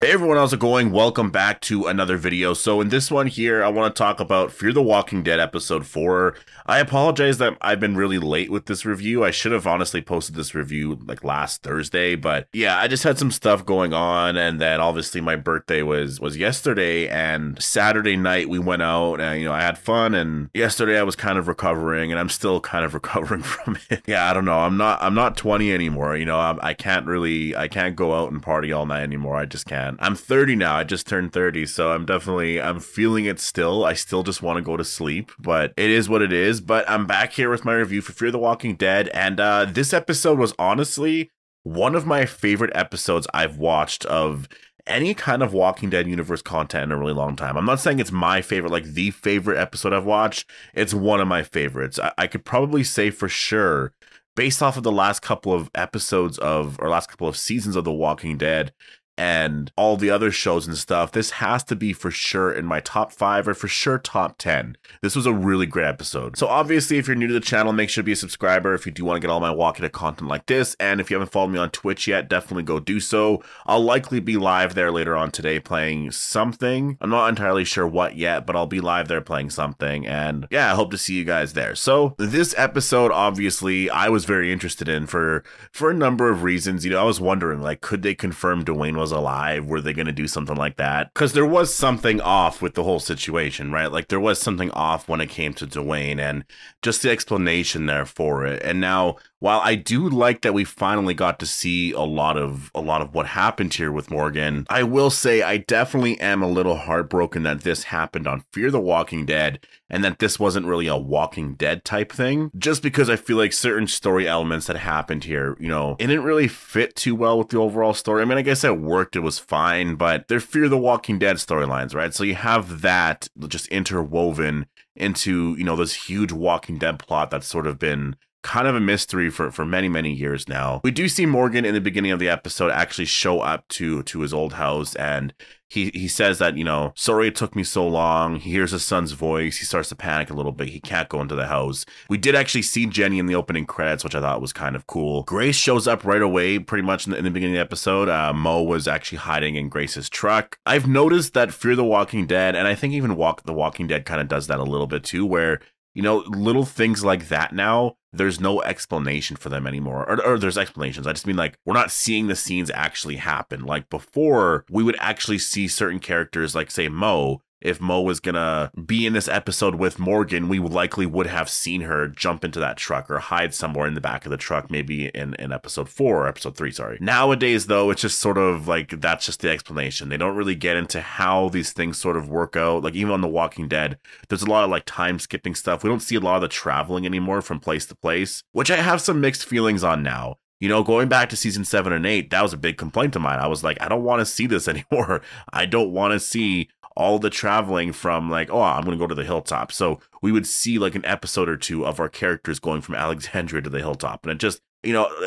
Hey everyone, how's it going? Welcome back to another video. So in this one here, I want to talk about Fear the Walking Dead episode 4. I apologize that I've been really late with this review. I should have honestly posted this review like last Thursday, but yeah, I just had some stuff going on, and then obviously my birthday was yesterday, and Saturday night we went out and I had fun, and yesterday I was kind of recovering, and I'm still kind of recovering from it. Yeah, I don't know. I'm not 20 anymore. I can't go out and party all night anymore. I just can't. I'm 30 now. I just turned 30, so I'm feeling it still. I still just want to go to sleep, but it is what it is. But I'm back here with my review for Fear the Walking Dead, and this episode was honestly one of my favorite episodes I've watched of any kind of Walking Dead universe content in a really long time. I'm not saying it's my favorite, like the favorite episode I've watched. It's one of my favorites. I could probably say for sure, based off of the last couple of episodes or last couple of seasons of The Walking Dead, and all the other shows and stuff, this has to be for sure in my top 5 or for sure top 10. This was a really great episode. So obviously, if you're new to the channel, make sure to be a subscriber if you do want to get all my Walking Dead content like this. And if you haven't followed me on Twitch yet, definitely go do so. I'll likely be live there later on today playing something. I'm not entirely sure what yet, but I'll be live there playing something. And yeah, I hope to see you guys there. So this episode, obviously, I was very interested in for a number of reasons. I was wondering, like, could they confirm Dwayne was alive? Were they going to do something like that? Because there was something off with the whole situation, right? Like, there was something off when it came to Dwayne, and just the explanation there for it. And now, while I do like that we finally got to see a lot of what happened here with Morgan, I will say I definitely am a little heartbroken that this happened on Fear the Walking Dead, and that this wasn't really a Walking Dead type thing, just because I feel like certain story elements that happened here, it didn't really fit too well with the overall story. I mean, I guess it worked, it was fine, but they're Fear the Walking Dead storylines, right? So you have that just interwoven into, this huge Walking Dead plot that's sort of been kind of a mystery for many years now. We do see Morgan in the beginning of the episode actually show up to his old house, and he says that, sorry it took me so long. He hears his son's voice. He starts to panic a little bit. He can't go into the house. We did actually see Jenny in the opening credits, which I thought was kind of cool. Grace shows up right away, pretty much in the beginning of the episode. Mo was actually hiding in Grace's truck. I've noticed that Fear the Walking Dead, and I think even The Walking Dead kind of does that a little bit too, where little things like that now, there's no explanation for them anymore. Or there's explanations. I just mean, like, we're not seeing the scenes actually happen. Like, before, we would actually see certain characters, like, say, Mo. If Mo was gonna be in this episode with Morgan, we likely would have seen her jump into that truck or hide somewhere in the back of the truck, maybe in episode 4 or episode 3, sorry. Nowadays, though, it's just sort of like, that's just the explanation. They don't really get into how these things sort of work out. Like, even on The Walking Dead, there's a lot of, like, time skipping stuff. We don't see a lot of the traveling anymore from place to place, which I have some mixed feelings on now. Going back to season 7 and 8, that was a big complaint of mine. I was like, I don't want to see this anymore. I don't want to see all the traveling from, like, oh, I'm going to go to the hilltop. So we would see like an episode or two of our characters going from Alexandria to the hilltop. And it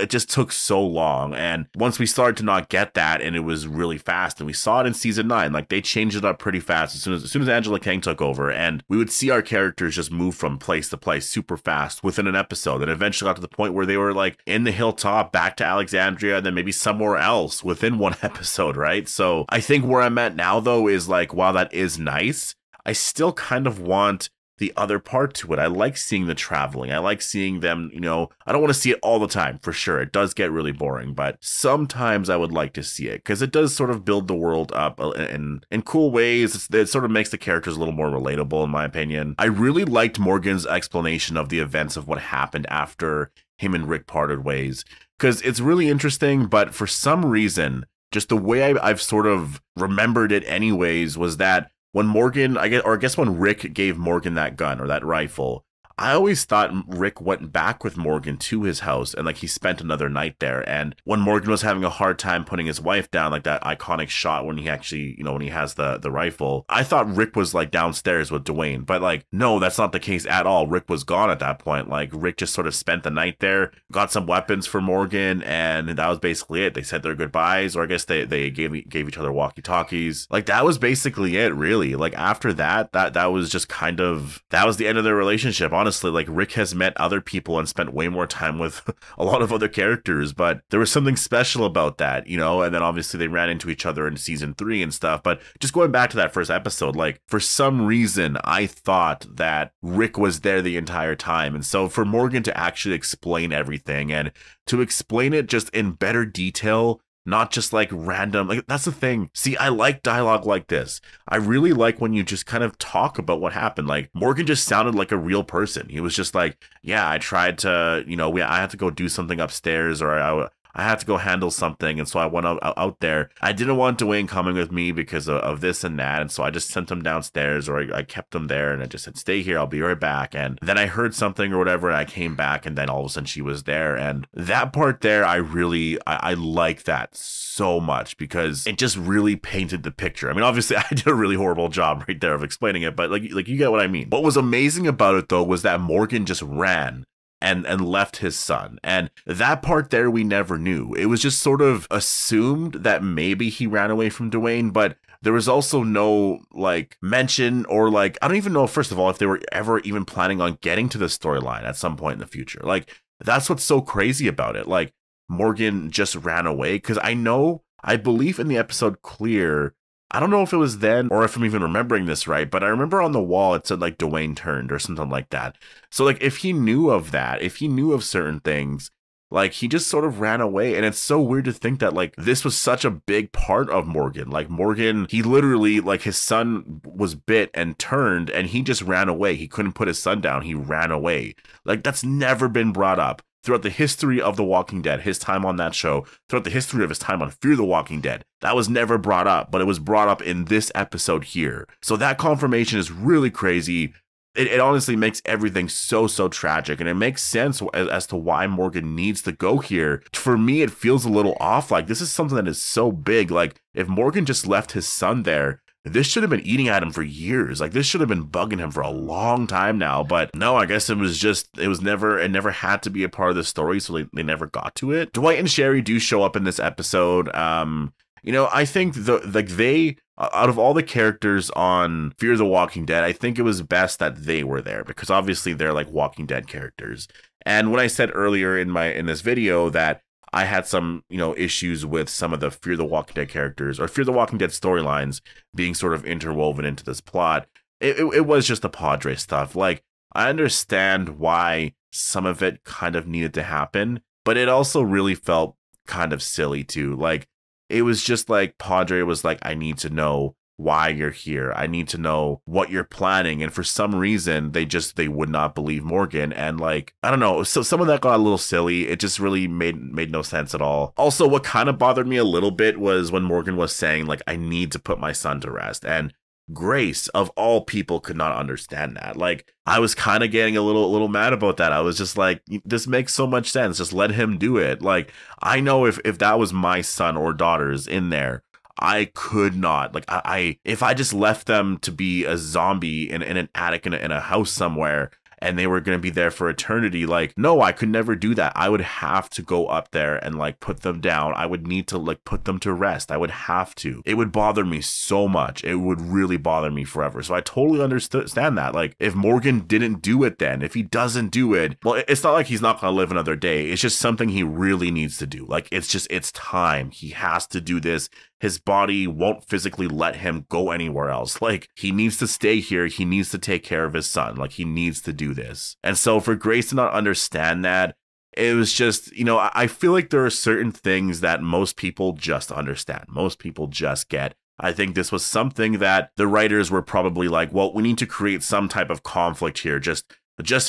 just took so long. And once we started to not get that, and it was really fast, and we saw it in season 9, like, they changed it up pretty fast as soon as Angela Kang took over, and we would see our characters just move from place to place super fast within an episode, and eventually got to the point where they were like in the hilltop, back to Alexandria, and then maybe somewhere else within one episode, right? So I think where I'm at now, though, is like, while that is nice, I still kind of want the other part to it. I like seeing the traveling. I like seeing them, I don't want to see it all the time, for sure. It does get really boring, but sometimes I would like to see it, because it does sort of build the world up in cool ways. It sort of makes the characters a little more relatable, in my opinion. I really liked Morgan's explanation of the events of what happened after him and Rick parted ways, because it's really interesting, but for some reason, just the way I've sort of remembered it anyways, was that when Morgan, I guess when Rick gave Morgan that gun or that rifle, I always thought Rick went back with Morgan to his house and, like, he spent another night there. And when Morgan was having a hard time putting his wife down, like that iconic shot when he actually, when he has the rifle, I thought Rick was, like, downstairs with Dwayne. But, like, no, that's not the case at all. Rick was gone at that point. Like, Rick just sort of spent the night there, got some weapons for Morgan, and that was basically it. They said their goodbyes, or I guess they gave each other walkie-talkies. Like, that was basically it, really. Like, after that was just kind of, that was the end of their relationship, honestly. honestly, like Rick has met other people and spent way more time with a lot of other characters, but there was something special about that, you know, and then obviously they ran into each other in season 3 and stuff. But just going back to that first episode, like for some reason, I thought that Rick was there the entire time. And so for Morgan to actually explain everything and to explain it just in better detail, not just like random, like that's the thing. See, I like dialogue like this. I really like when you just kind of talk about what happened. Like Morgan just sounded like a real person. He was just like, yeah, I tried to, you know, I had to go do something upstairs, or I had to go handle something, and so I went out there. I didn't want Dwayne coming with me because of this and that, and so I just sent him downstairs, or I kept him there, and I just said, stay here, I'll be right back. And then I heard something or whatever, and I came back, and then all of a sudden she was there. And that part there, I like that so much, because it just really painted the picture. I mean, obviously I did a really horrible job right there of explaining it, but like you get what I mean. What was amazing about it though was that Morgan just ran and left his son. And that part there, we never knew. It was just sort of assumed that maybe he ran away from Dwayne, but there was also no like mention, or like, I don't even know, first of all, if they were ever even planning on getting to the storyline at some point in the future. Like, that's what's so crazy about it. Like, Morgan just ran away, because I believe in the episode Clear, I don't know if it was then or if I'm even remembering this right, but I remember on the wall it said like Dwayne turned or something like that. So like if he knew of that, if he knew of certain things, like he just sort of ran away. And it's so weird to think that like this was such a big part of Morgan. Like Morgan, he literally, like his son was bit and turned and he just ran away. He couldn't put his son down. He ran away. Like that's never been brought up throughout the history of The Walking Dead, his time on that show, throughout the history of his time on Fear the Walking Dead. That was never brought up, but it was brought up in this episode here. So that confirmation is really crazy. It honestly makes everything so tragic, and it makes sense as to why Morgan needs to go here. For me, it feels a little off. Like this is something that is so big. Like if Morgan just left his son there, this should have been eating at him for years. Like this should have been bugging him for a long time now. But no, I guess it never had to be a part of the story, so they never got to it. Dwight and Sherry do show up in this episode. You know, I think out of all the characters on Fear the Walking Dead, I think it was best that they were there, because obviously they're like Walking Dead characters. And when I said earlier in this video that I had some, you know, issues with some of the Fear the Walking Dead characters or Fear the Walking Dead storylines being sort of interwoven into this plot, it was just the Padre stuff. Like, I understand why some of it kind of needed to happen, but it also really felt kind of silly too. Like, it was just like Padre was like, I need to know why you're here. I need to know what you're planning. And for some reason, they would not believe Morgan. And like, I don't know. So some of that got a little silly. It just really made no sense at all. Also, what kind of bothered me a little bit was when Morgan was saying like, I need to put my son to rest. And Grace, of all people, could not understand that. Like, I was kind of getting a little mad about that. I was just like, this makes so much sense. Just let him do it. Like, I know if that was my son or daughters in there, I could not, like, if I just left them to be a zombie in an attic in a house somewhere, and they were going to be there for eternity, like, no, I could never do that. I would have to go up there and like put them down. I would need to like put them to rest. I would have to. It would bother me so much. It would really bother me forever. So I totally understand that. Like, if Morgan didn't do it then, if he doesn't do it, well, it's not like he's not going to live another day. It's just something he really needs to do. Like, it's time. He has to do this. His body won't physically let him go anywhere else. Like, he needs to stay here. He needs to take care of his son. Like, he needs to do this. And so for Grace to not understand that, it was just, you know, I feel like there are certain things that most people just understand. Most people just get. I think this was something that the writers were probably like, well, we need to create some type of conflict here, just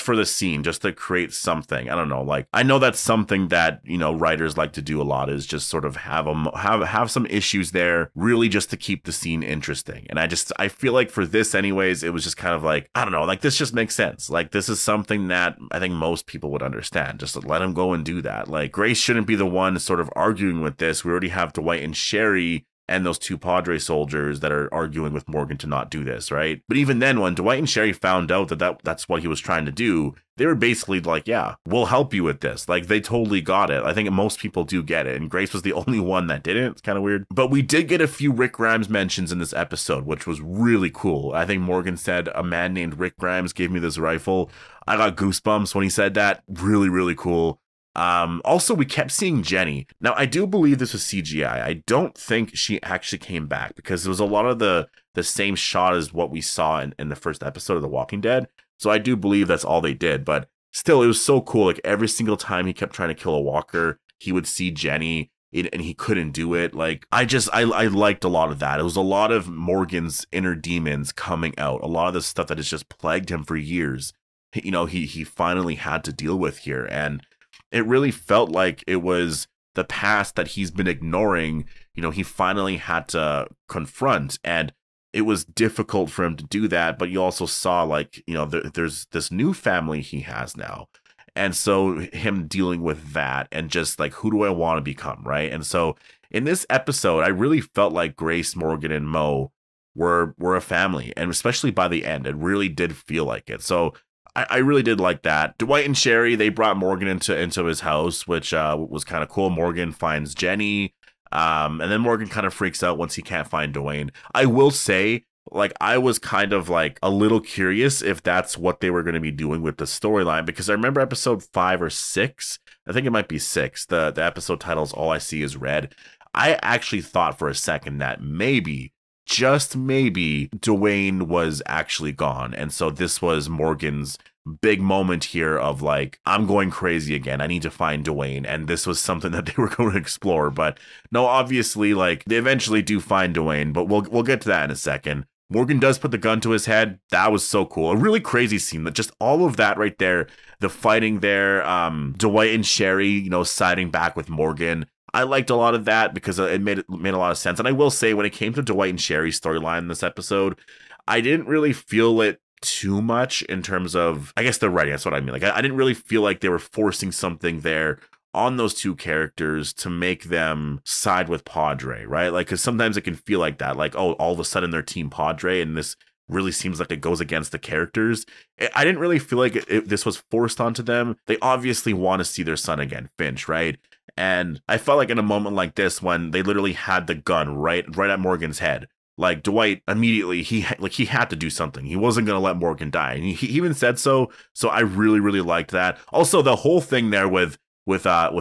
for the scene, just to create something. I don't know. Like, I know that's something that, you know, writers like to do a lot, is just sort of have some issues there, really just to keep the scene interesting. And I feel like for this anyways, it was just kind of like, I don't know, like, this just makes sense. Like, this is something that I think most people would understand. Just let him go and do that. Like, Grace shouldn't be the one sort of arguing with this. We already have Dwight and Sherry and those two Padre soldiers that are arguing with Morgan to not do this, right? But even then, when Dwight and Sherry found out that's what he was trying to do, they were basically like, yeah, we'll help you with this. Like, they totally got it. I think most people do get it, and Grace was the only one that didn't. It's kind of weird. But we did get a few Rick Grimes mentions in this episode, which was really cool. I think Morgan said, a man named Rick Grimes gave me this rifle. I got goosebumps when he said that. Really, really cool. Also, we kept seeing Jenny. Now, I do believe this was CGI. I don't think she actually came back because there was a lot of the same shot as what we saw in the first episode of The Walking Dead. So I do believe that's all they did. But still, it was so cool. Like every single time he kept trying to kill a walker, he would see Jenny and he couldn't do it. Like I liked a lot of that. It was a lot of Morgan's inner demons coming out. A lot of the stuff that has just plagued him for years. You know, he finally had to deal with here. And it really felt like it was the past that he's been ignoring, you know, he finally had to confront. And it was difficult for him to do that. But you also saw, like, you know, there's this new family he has now. And so him dealing with that and just like, who do I want to become? Right. And so in this episode, I really felt like Grace, Morgan, and Mo were a family. And especially by the end, it really did feel like it. So I really did like that. Dwight and Sherry, they brought Morgan into his house, which was kind of cool. Morgan finds Jenny, and then Morgan kind of freaks out once he can't find Dwayne. I will say, like, I was kind of like a little curious if that's what they were going to be doing with the storyline, because I remember episode 5 or 6. I think it might be 6. The episode title's All I See Is Red. I actually thought for a second that maybe, just maybe, Dwayne was actually gone. And so this was Morgan's big moment here of like, I'm going crazy again. I need to find Dwayne. And this was something that they were going to explore. But no, obviously, like, they eventually do find Dwayne, but we'll get to that in a second. Morgan does put the gun to his head. That was so cool. A really crazy scene. That just all of that right there, the fighting there, Dwight and Sherry, you know, siding back with Morgan. I liked a lot of that because it made a lot of sense. And I will say, when it came to Dwight and Sherry's storyline in this episode, I didn't really feel it too much in terms of, I guess, the writing. That's what I mean. Like, I didn't really feel like they were forcing something there on those two characters to make them side with Padre, right? Like, because sometimes it can feel like that. Like, oh, all of a sudden they're Team Padre, and this really seems like it goes against the characters. I didn't really feel like this was forced onto them. They obviously want to see their son again, Finch, right? And I felt like in a moment like this, when they literally had the gun right at Morgan's head, like, Dwight immediately, he had to do something. He wasn't going to let Morgan die. And he even said so. So I really, really liked that. Also, the whole thing there with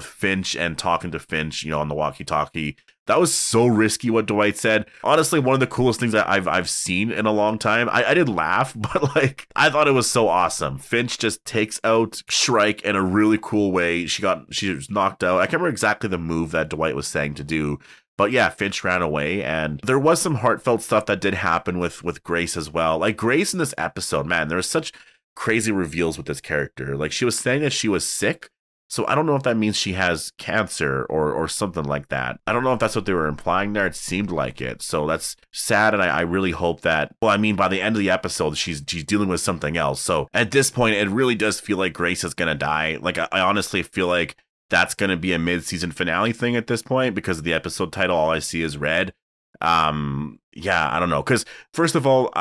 Finch and talking to Finch, you know, on the walkie-talkie, that was so risky what Dwight said. Honestly, one of the coolest things that I've seen in a long time. I did laugh, but like, I thought it was so awesome. Finch just takes out Shrike in a really cool way. She was knocked out. I can't remember exactly the move that Dwight was saying to do, but yeah, Finch ran away. And there was some heartfelt stuff that did happen with Grace as well. Like, Grace in this episode, man, there was such crazy reveals with this character. Like, she was saying that she was sick. So I don't know if that means she has cancer or something like that. I don't know if that's what they were implying there. It seemed like it. So that's sad. And I really hope that, well, I mean, by the end of the episode, she's dealing with something else. So at this point, it really does feel like Grace is going to die. Like, I honestly feel like that's going to be a mid-season finale thing at this point because of the episode title, All I See Is Red. Yeah, I don't know. Because first of all,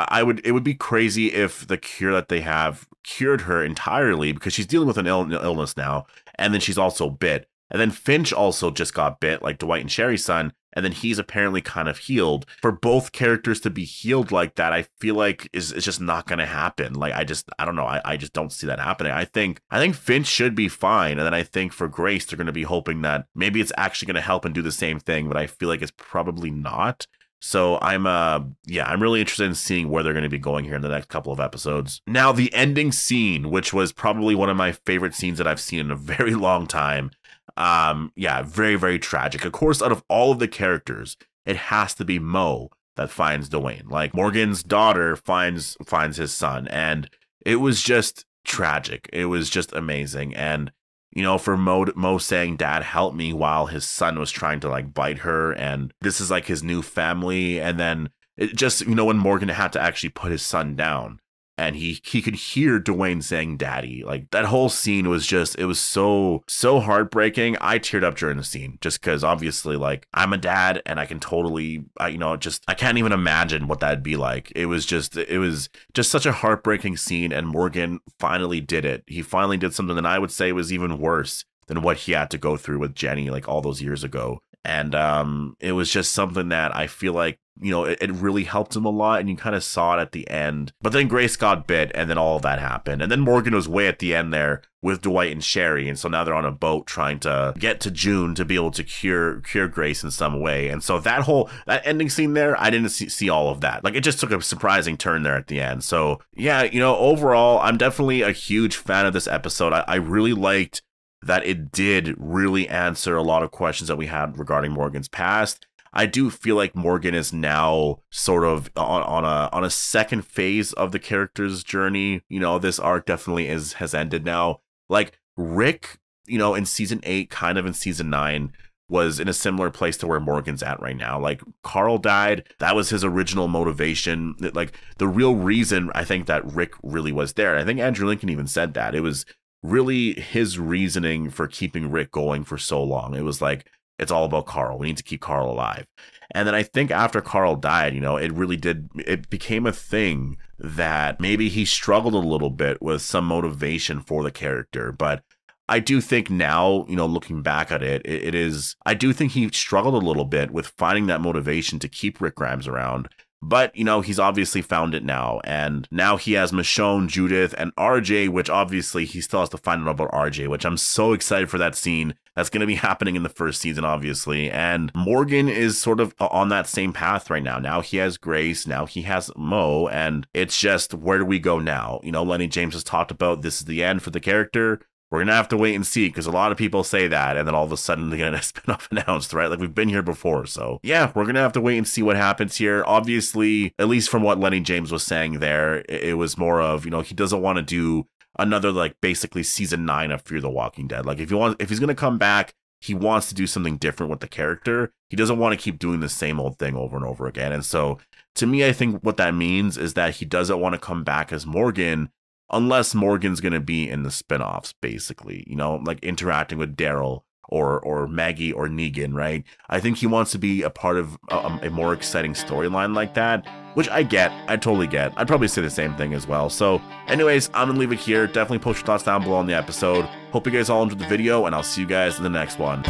it would be crazy if the cure that they have cured her entirely, because she's dealing with an illness now. And then she's also bit. And then Finch also just got bit, like Dwight and Sherry's son. And then he's apparently kind of healed. For both characters to be healed like that, I feel like it's just not going to happen. Like, I don't know. I just don't see that happening. I think Finch should be fine. And then I think for Grace, they're going to be hoping that maybe it's actually going to help and do the same thing. But I feel like it's probably not. So I'm really interested in seeing where they're going to be going here in the next couple of episodes. Now, the ending scene, which was probably one of my favorite scenes that I've seen in a very long time. Very, very tragic. Of course, out of all of the characters, it has to be Mo that finds Dwayne. Like, Morgan's daughter finds his son, and it was just tragic. It was just amazing. And you know, for Mo saying, "Dad, help me," while his son was trying to like bite her, and this is like his new family. And then it just, you know, when Morgan had to actually put his son down, and he could hear Dwayne saying "Daddy," like, that whole scene was just, it was so heartbreaking. I teared up during the scene just because obviously, like, I'm a dad and I can totally, I can't even imagine what that'd be like. It was just such a heartbreaking scene, and Morgan finally did it. He finally did something that I would say was even worse than what he had to go through with Jenny, like, all those years ago. And it was just something that I feel like you know, it really helped him a lot, and you kind of saw it at the end. But then Grace got bit, and then all of that happened. And then Morgan was way at the end there with Dwight and Sherry, and so now they're on a boat trying to get to June to be able to cure Grace in some way. And so that ending scene there, I didn't see all of that. Like, it just took a surprising turn there at the end. So yeah, you know, overall, I'm definitely a huge fan of this episode. I really liked that it did really answer a lot of questions that we had regarding Morgan's past. I do feel like Morgan is now sort of on a second phase of the character's journey. You know, this arc definitely has ended now. Like, Rick, you know, in season 8, kind of in season 9, was in a similar place to where Morgan's at right now. Like, Carl died. That was his original motivation. Like, the real reason I think that Rick really was there. I think Andrew Lincoln even said that. It was really his reasoning for keeping Rick going for so long. It was like, it's all about Carl. We need to keep Carl alive. And then I think after Carl died, you know, it became a thing that maybe he struggled a little bit with some motivation for the character. But I do think now, you know, looking back at it, I do think he struggled a little bit with finding that motivation to keep Rick Grimes around. But, you know, he's obviously found it now. And now he has Michonne, Judith, and RJ, which obviously he still has to find out about RJ, which I'm so excited for that scene. That's going to be happening in the first season, obviously. And Morgan is sort of on that same path right now. Now he has Grace. Now he has Mo. And it's just, where do we go now? You know, Lenny James has talked about this is the end for the character. We're going to have to wait and see, because a lot of people say that, and then all of a sudden they get a spin-off announced, right? Like, we've been here before. So yeah, we're going to have to wait and see what happens here. Obviously, at least from what Lenny James was saying there, it was more of, you know, he doesn't want to do another, like, basically season 9 of Fear the Walking Dead. Like, if he's going to come back, he wants to do something different with the character. He doesn't want to keep doing the same old thing over and over again. And so to me, I think what that means is that he doesn't want to come back as Morgan unless Morgan's going to be in the spinoffs, basically, you know, like interacting with Daryl or Maggie or Negan, right? I think he wants to be a part of a more exciting storyline like that, which I get. I totally get. I'd probably say the same thing as well. So anyways, I'm gonna leave it here. Definitely post your thoughts down below on the episode. Hope you guys all enjoyed the video, and I'll see you guys in the next one.